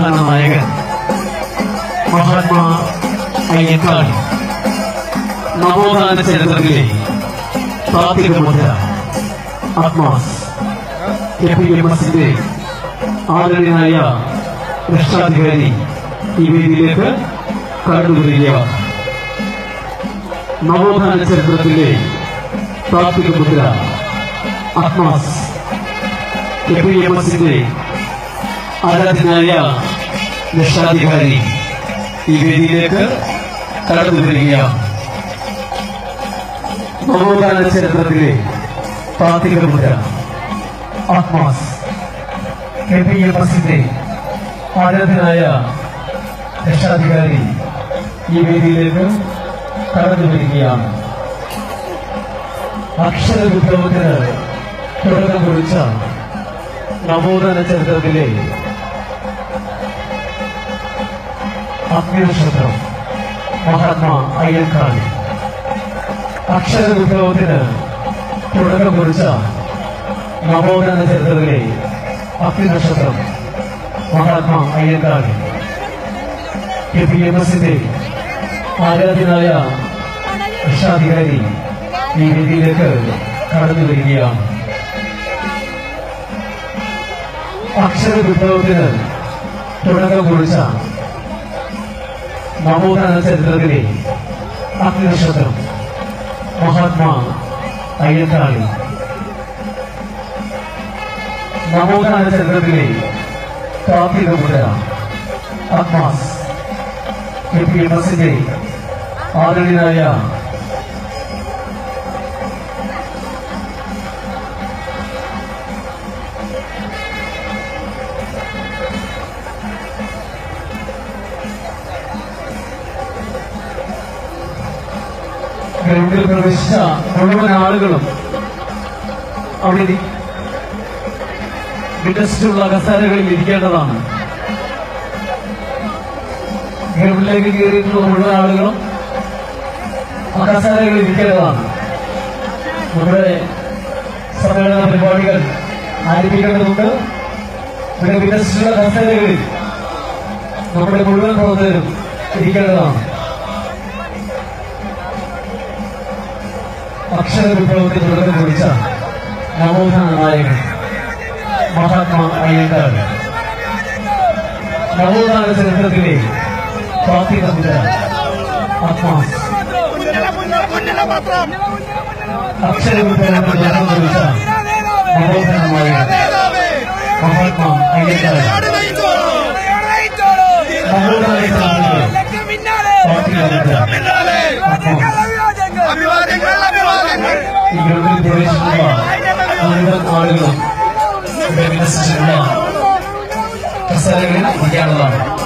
നായകൻ മഹാത്മാ അയ്യങ്കാളി. നവോത്ഥാന ചരിത്രത്തിലെ താത്വിക മുദ്ര ആത്മാസ്. KPMSന്റെ ആദരണീയനായ രക്ഷാധികാരി ഈ വേദിയിലേക്ക് കടന്നുവരികയാണ്. നവോത്ഥാന ചരിത്രത്തിലെ താത്വിക മുദ്ര ആത്മാസ്. KPMSന്റെ ആരാധനായ രക്ഷാധികാരി ഈ വേദിയിലേക്ക് കടന്നു വരികയാണ്. നവോത്ഥാന ചരിത്രത്തിലെ താത്വിക മുദ്ര ആത്മാസ്. KPMSന്റെ ആരാധനായ രക്ഷാധികാരി ഈ വേദിയിലേക്ക് കടന്നു വരികയാണ്. അക്ഷര വിപ്ലവത്തിന് തുടക്കം കുറിച്ച നവോത്ഥാന ചരിത്രത്തിലെ അഗ്നിനക്ഷത്രം മഹാത്മാ അയ്യങ്കാളി. അക്ഷര വിപ്ലവത്തിന് തുടക്കം കുറിച്ച നവോത്ഥാന ചരിത്രത്തിലെ അഗ്നിനക്ഷത്രം മഹാത്മാ അയ്യങ്കാളി. KPMSന്റെ ആരാധ്യനായ രക്ഷാധികാരി ഈ വേദിയിലേക്ക് കടന്നു വരികയാണ്. അക്ഷര വിപ്ലവത്തിന് തുടക്കം കുറിച്ച നവോത്ഥാന ചരിത്രത്തിലെ അഗ്നിനക്ഷത്രം മഹാത്മാ അയ്യങ്കാളി. നവോത്ഥാന ചരിത്രത്തിലെ താത്വിക മുദ്ര ആത്മാസ്. KPMSന്റെ ആദരണീയനായ ഗ്രൗണ്ടിൽ പ്രവേശിച്ച മുഴുവൻ ആളുകളും അവിടെ വികസിച്ചുള്ള കസേരകളിൽ ഇരിക്കേണ്ടതാണ്. ഗ്രൗണ്ടിലേക്ക് കയറിയിട്ടുള്ള മുഴുവൻ ആളുകളും ആ കസേരകളിൽ ഇരിക്കേണ്ടതാണ്. നമ്മുടെ സമ്മേളന പരിപാടികൾ ആരംഭിക്കേണ്ടതുണ്ട്. ഇവിടെ വികസിച്ചുള്ള കസേരകളിൽ നമ്മുടെ മുഴുവൻ പ്രവർത്തകരും ഇരിക്കേണ്ടതാണ്. അക്ഷര വിപ്ലവത്തിൽ തുടക്കം കുറിച്ച നവോത്ഥാന നായകൻ മഹാത്മാ അയ്യങ്കാളി. നവോത്ഥാന ചരിത്രത്തിലെ താത്വിക മുദ്ര ആത്മാസ്. അക്ഷര വിപ്ലവത്തിൽ തുടക്കം കുറിച്ച നവോത്ഥാന നായകൻ മഹാത്മാ അയ്യങ്കാളി. നവോത്ഥാന ചരിത്രത്തിലെ താത്വിക മുദ്ര ആത്മാസ്. ഈ ഗ്രൗണ്ടിൽ പ്രവേശിക്കുന്ന മുഴുവൻ ആളുകളും വികസിച്ചിട്ടുള്ള കസേരകളിൽ ഇരിക്കാനുള്ളതാണ്.